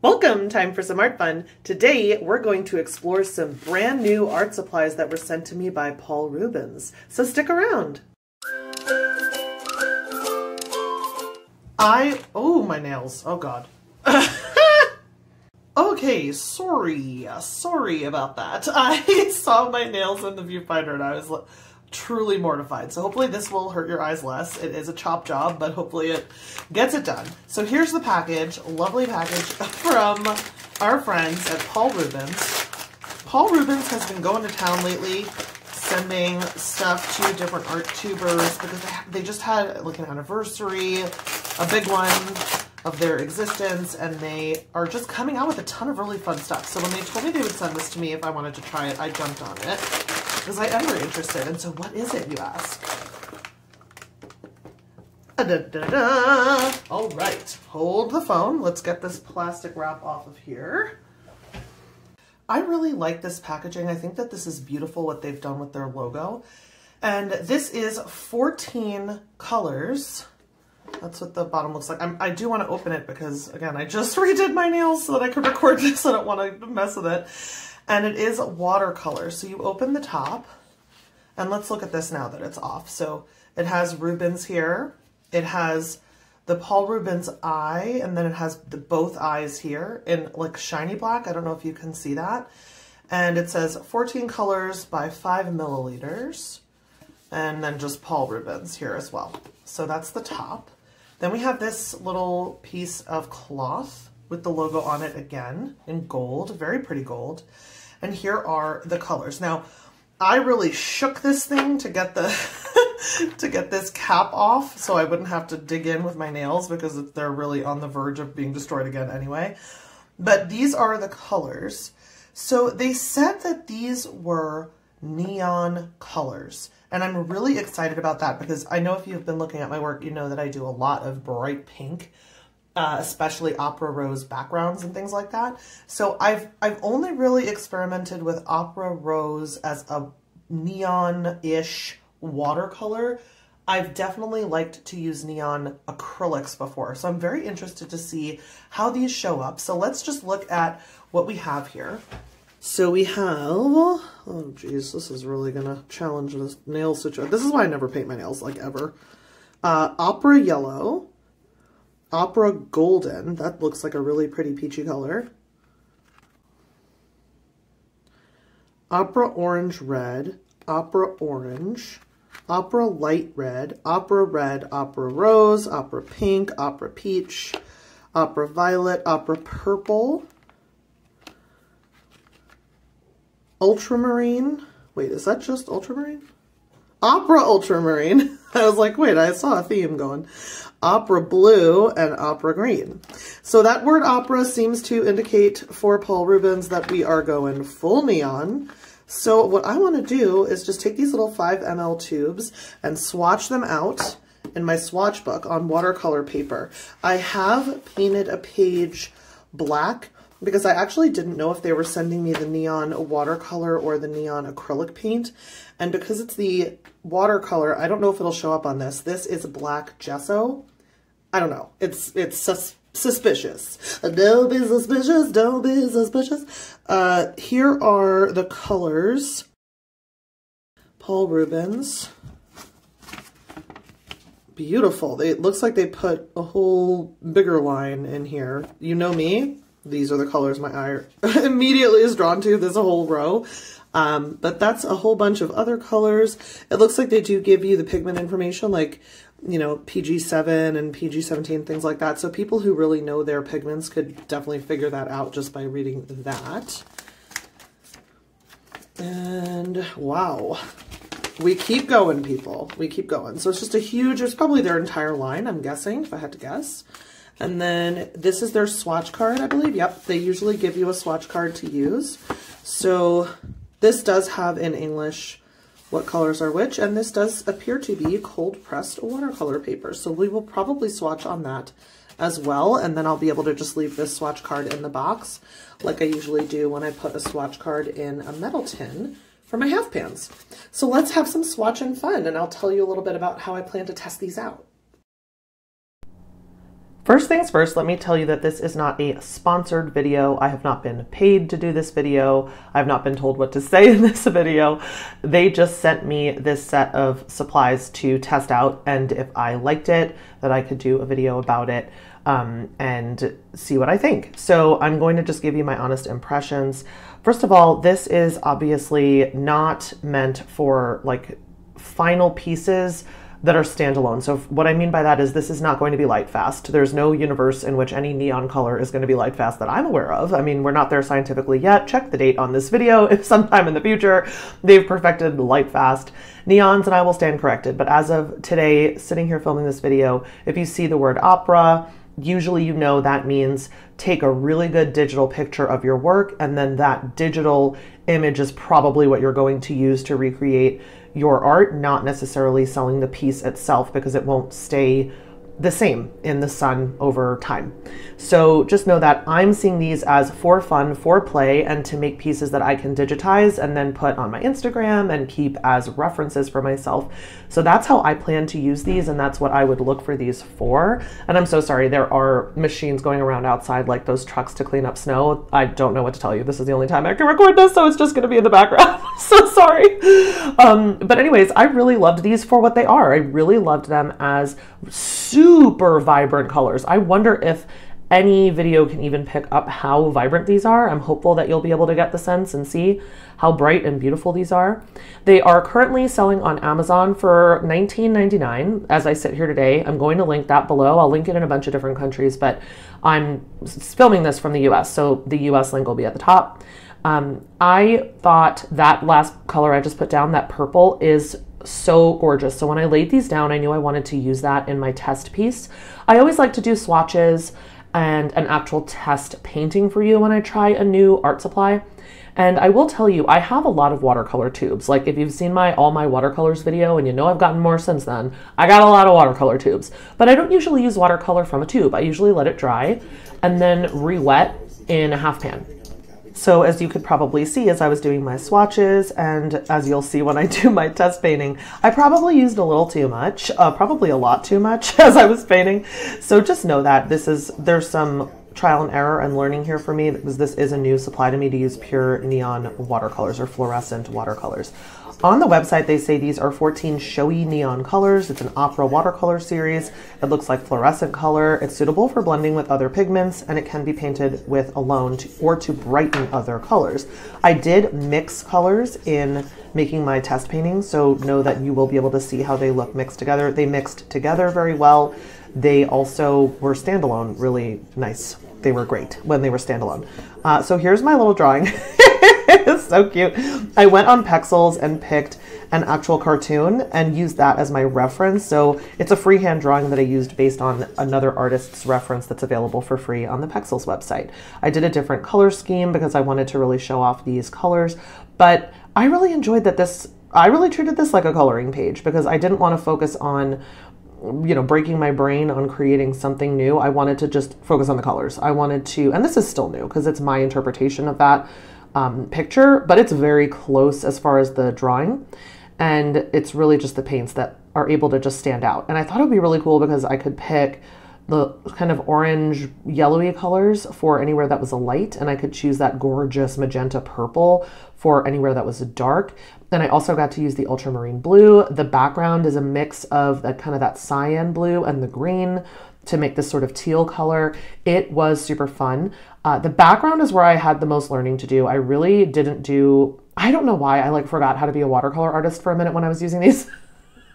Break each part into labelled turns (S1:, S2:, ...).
S1: Welcome, time for some art fun. Today we're going to explore some brand new art supplies that were sent to me by Paul Rubens. So stick around. Oh, my nails. Oh God. Okay, sorry about that. I saw my nails in the viewfinder and I was truly mortified. So hopefully this will hurt your eyes less. It is a chop job, but hopefully it gets it done. So here's the package, lovely package from our friends at Paul Rubens. Paul Rubens has been going to town lately, sending stuff to different art tubers because they just had like an anniversary, a big one of their existence, and they are just coming out with a ton of really fun stuff. So when they told me they would send this to me if I wanted to try it, I jumped on it because I am very interested. And so what is it, you ask? All right, hold the phone. Let's get this plastic wrap off of here. I really like this packaging. I think that this is beautiful what they've done with their logo. And this is 14 colors. That's what the bottom looks like. I do want to open it because, again, I just redid my nails so that I could record this. I don't want to mess with it. And it is watercolor. So you open the top, and let's look at this now that it's off. So it has Rubens here. It has the Paul Rubens eye, and then it has both eyes here in like shiny black. I don't know if you can see that. And it says 14 colors by 5 milliliters. And then just Paul Rubens here as well. So that's the top. Then we have this little piece of cloth with the logo on it again in gold, very pretty gold. And here are the colors. Now, I really shook this thing to get the to get this cap off so I wouldn't have to dig in with my nails because they're really on the verge of being destroyed again anyway. But these are the colors. So they said that these were neon colors. And I'm really excited about that because I know if you've been looking at my work, you know that I do a lot of bright pink, especially opera rose backgrounds and things like that. So I've only really experimented with opera rose as a neon-ish watercolor. I've definitely liked to use neon acrylics before. So I'm very interested to see how these show up. So let's just look at what we have here. So we have, oh geez, this is really gonna challenge this nail situation. This is why I never paint my nails, like ever. Opera yellow, opera golden, that looks like a really pretty peachy color. Opera orange red, opera orange, opera light red, opera rose, opera pink, opera peach, opera violet, opera purple, ultramarine. Wait, is that just ultramarine? Opera ultramarine. I was like, wait, I saw a theme going. Opera blue and opera green. So that word opera seems to indicate for Paul Rubens that we are going full neon. So what I want to do is just take these little 5 ml tubes and swatch them out in my swatch book on watercolor paper. I have painted a page black because I actually didn't know if they were sending me the neon watercolor or the neon acrylic paint. And because it's the watercolor, I don't know if it'll show up on this. This is black gesso. I don't know. It's suspicious. Don't be suspicious. Don't be suspicious. Here are the colors. Paul Rubens. Beautiful. It looks like they put a whole bigger line in here. You know me. These are the colors my eye immediately is drawn to. There's a whole row. But that's a whole bunch of other colors. It looks like they do give you the pigment information, like, you know, PG7 and PG17, things like that. So people who really know their pigments could definitely figure that out just by reading that. And wow, we keep going, people. We keep going. So it's just a huge, it's probably their entire line, I'm guessing, if I had to guess. And then this is their swatch card, I believe. Yep, they usually give you a swatch card to use. So this does have in English what colors are which, and this does appear to be cold pressed watercolor paper. So we will probably swatch on that as well, and then I'll be able to just leave this swatch card in the box like I usually do when I put a swatch card in a metal tin for my half pans. So let's have some swatching fun, and I'll tell you a little bit about how I plan to test these out. First things first, let me tell you that this is not a sponsored video. I have not been paid to do this video. I've not been told what to say in this video. They just sent me this set of supplies to test out, and if I liked it, that I could do a video about it and see what I think. So I'm going to just give you my honest impressions. First of all, this is obviously not meant for like final pieces that are standalone. So what I mean by that is this is not going to be light fast. There's no universe in which any neon color is going to be light fast that I'm aware of. I mean, we're not there scientifically yet. Check the date on this video. If sometime in the future they've perfected light fast neons, and I will stand corrected. But as of today, sitting here filming this video, if you see the word opera, usually you know that means take a really good digital picture of your work, and then that digital image is probably what you're going to use to recreate your art, not necessarily selling the piece itself, because it won't stay the same in the sun over time. So just know that I'm seeing these as for fun, for play, and to make pieces that I can digitize and then put on my Instagram and keep as references for myself. So that's how I plan to use these, and that's what I would look for these for. And I'm so sorry, there are machines going around outside, like those trucks to clean up snow. I don't know what to tell you. This is the only time I can record this, so it's just going to be in the background. So sorry. But anyways, I really loved these for what they are. I really loved them as super vibrant colors. I wonder if any video can even pick up how vibrant these are. I'm hopeful that you'll be able to get the sense and see how bright and beautiful these are. They are currently selling on Amazon for $19.99 as I sit here today. I'm going to link that below. I'll link it in a bunch of different countries, but I'm filming this from the US, so the US link will be at the top. I thought that last color I just put down, that purple, is so gorgeous. So when I laid these down, I knew I wanted to use that in my test piece. I always like to do swatches and an actual test painting for you when I try a new art supply. And I will tell you, I have a lot of watercolor tubes. Like if you've seen all my watercolors video, and you know I've gotten more since then, I got a lot of watercolor tubes. But I don't usually use watercolor from a tube. I usually let it dry and then re-wet in a half pan. So as you could probably see as I was doing my swatches, and as you'll see when I do my test painting, I probably used a little too much, probably a lot too much as I was painting. So just know that there's some trial and error and learning here for me, because this is a new supply to me to use pure neon watercolors or fluorescent watercolors. On the website, they say these are 14 showy neon colors. It's an opera watercolor series. It looks like fluorescent color. It's suitable for blending with other pigments, and it can be painted with alone or to brighten other colors. I did mix colors in making my test painting, so know that you will be able to see how they look mixed together. They mixed together very well. They also were standalone really nice. They were great when they were standalone. So here's my little drawing. It's so cute. I went on Pexels and picked an actual cartoon and used that as my reference. So it's a freehand drawing that I used based on another artist's reference that's available for free on the Pexels website. I did a different color scheme because I wanted to really show off these colors, but I really enjoyed that I really treated this like a coloring page, because I didn't want to focus on, you know, breaking my brain on creating something new. I wanted to just focus on the colors. I wanted to, and this is still new because it's my interpretation of that picture, but it's very close as far as the drawing. And it's really just the paints that are able to just stand out. And I thought it would be really cool because I could pick the kind of orange yellowy colors for anywhere that was a light, and I could choose that gorgeous magenta purple for anywhere that was a dark. Then I also got to use the ultramarine blue. The background is a mix of that kind of that cyan blue and the green to make this sort of teal color. It was super fun. The background is where I had the most learning to do. I really didn't do, I don't know why I like forgot how to be a watercolor artist for a minute when I was using these.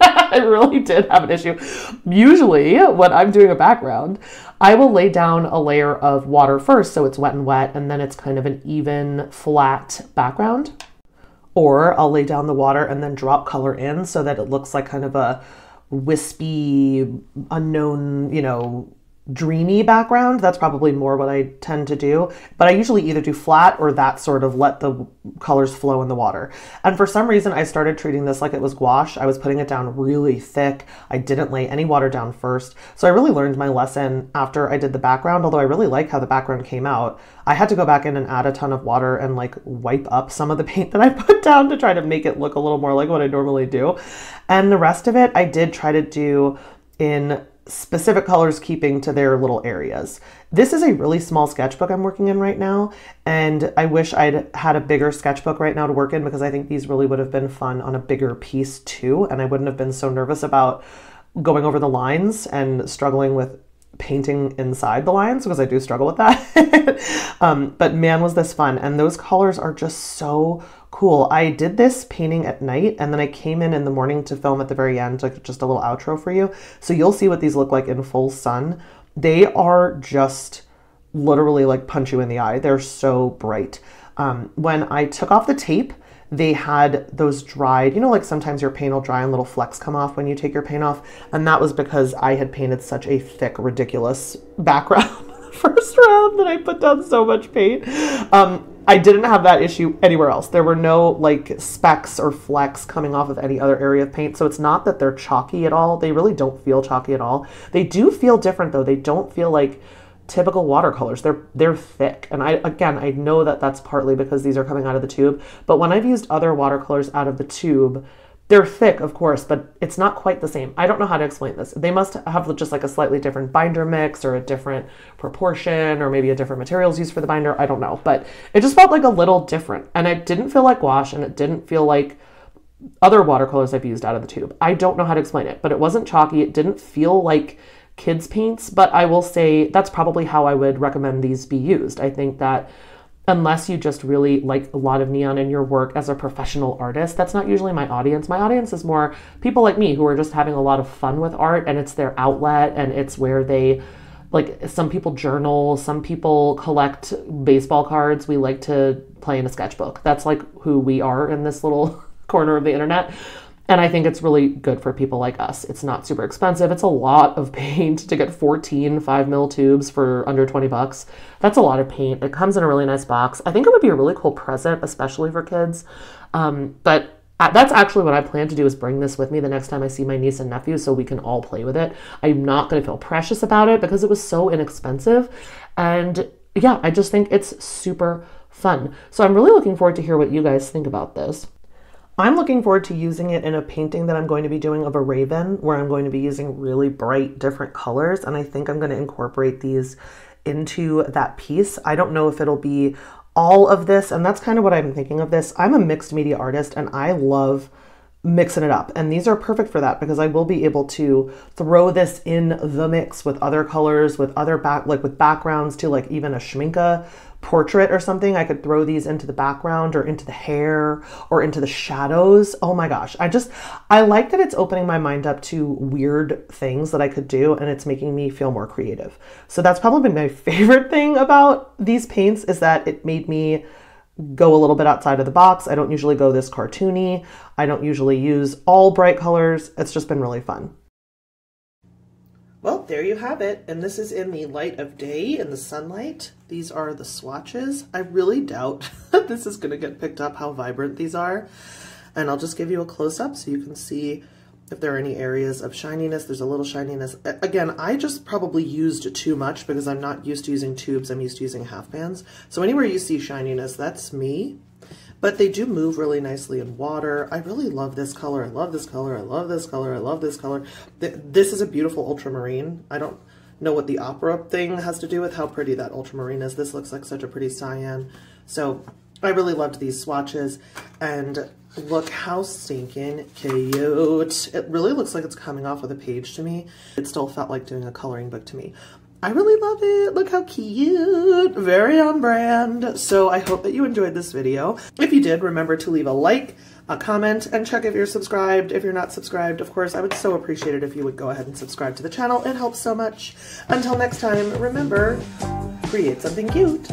S1: I really did have an issue. Usually when I'm doing a background, I will lay down a layer of water first so it's wet and wet, and then it's kind of an even flat background. Or I'll lay down the water and then drop color in so that it looks like kind of a wispy, unknown, you know, dreamy background. That's probably more what I tend to do, but I usually either do flat or that sort of let the colors flow in the water. And for some reason, I started treating this like it was gouache. I was putting it down really thick. I didn't lay any water down first. So I really learned my lesson after I did the background, although I really like how the background came out. I had to go back in and add a ton of water and like wipe up some of the paint that I put down to try to make it look a little more like what I normally do. And the rest of it, I did try to do in specific colors keeping to their little areas. This is a really small sketchbook I'm working in right now, and I wish I'd had a bigger sketchbook right now to work in, because I think these really would have been fun on a bigger piece too, and I wouldn't have been so nervous about going over the lines and struggling with painting inside the lines, because I do struggle with that. But man, was this fun. And those colors are just so cool. I did this painting at night, and then I came in the morning to film at the very end, like just a little outro for you. So you'll see what these look like in full sun. They are just literally like punch you in the eye. They're so bright. When I took off the tape, they had those dried, you know, like sometimes your paint will dry and little flecks come off when you take your paint off. And that was because I had painted such a thick, ridiculous background first round that I put down so much paint. I didn't have that issue anywhere else. There were no like specks or flecks coming off of any other area of paint. So it's not that they're chalky at all. They really don't feel chalky at all. They do feel different though. They don't feel like typical watercolors. They're thick. And I know that that's partly because these are coming out of the tube, but when I've used other watercolors out of the tube, they're thick, of course, but it's not quite the same. I don't know how to explain this. They must have just like a slightly different binder mix or a different proportion or maybe a different materials used for the binder. I don't know, but it just felt like a little different. And it didn't feel like gouache, and it didn't feel like other watercolors I've used out of the tube. I don't know how to explain it, but it wasn't chalky. It didn't feel like kids paints, but I will say that's probably how I would recommend these be used. I think that unless you just really like a lot of neon in your work as a professional artist, that's not usually my audience. My audience is more people like me who are just having a lot of fun with art, and it's their outlet, and it's where they, like, some people journal, some people collect baseball cards. We like to play in a sketchbook. That's like who we are in this little corner of the internet. And I think it's really good for people like us. It's not super expensive. It's a lot of paint to get 14 5mm tubes for under 20 bucks. That's a lot of paint. It comes in a really nice box. I think it would be a really cool present, especially for kids. But that's actually what I plan to do, is bring this with me the next time I see my niece and nephew so we can all play with it. I'm not going to feel precious about it because it was so inexpensive. And yeah, I just think it's super fun. So I'm really looking forward to hear what you guys think about this. I'm looking forward to using it in a painting that I'm going to be doing of a raven, where I'm going to be using really bright different colors, and I think I'm going to incorporate these into that piece. I don't know if it'll be all of this, and that's kind of what I'm thinking of this. I'm a mixed media artist, and I love mixing it up, and these are perfect for that because I will be able to throw this in the mix with other colors, with other with backgrounds to, like, even a schminke portrait or something. I could throw these into the background or into the hair or into the shadows. Oh my gosh. I like that it's opening my mind up to weird things that I could do, and it's making me feel more creative. So that's probably my favorite thing about these paints, is that it made me go a little bit outside of the box. I don't usually go this cartoony. I don't usually use all bright colors. It's just been really fun. Well, there you have it. And this is in the light of day, in the sunlight. These are the swatches. I really doubt that this is going to get picked up how vibrant these are. And I'll just give you a close-up so you can see if there are any areas of shininess. There's a little shininess. Again, I just probably used too much because I'm not used to using tubes. I'm used to using half pans. So anywhere you see shininess, that's me. But they do move really nicely in water. I really love this color. I love this color. I love this color. I love this color. This is a beautiful ultramarine. I don't know what the opera thing has to do with how pretty that ultramarine is. This looks like such a pretty cyan. So I really loved these swatches. And look how stinking cute. It really looks like it's coming off of the page to me. It still felt like doing a coloring book to me. I really love it. Look how cute. Very on brand. So I hope that you enjoyed this video. If you did, remember to leave a like, a comment, and check if you're subscribed. If you're not subscribed, of course, I would so appreciate it if you would go ahead and subscribe to the channel. It helps so much. Until next time, remember, create something cute.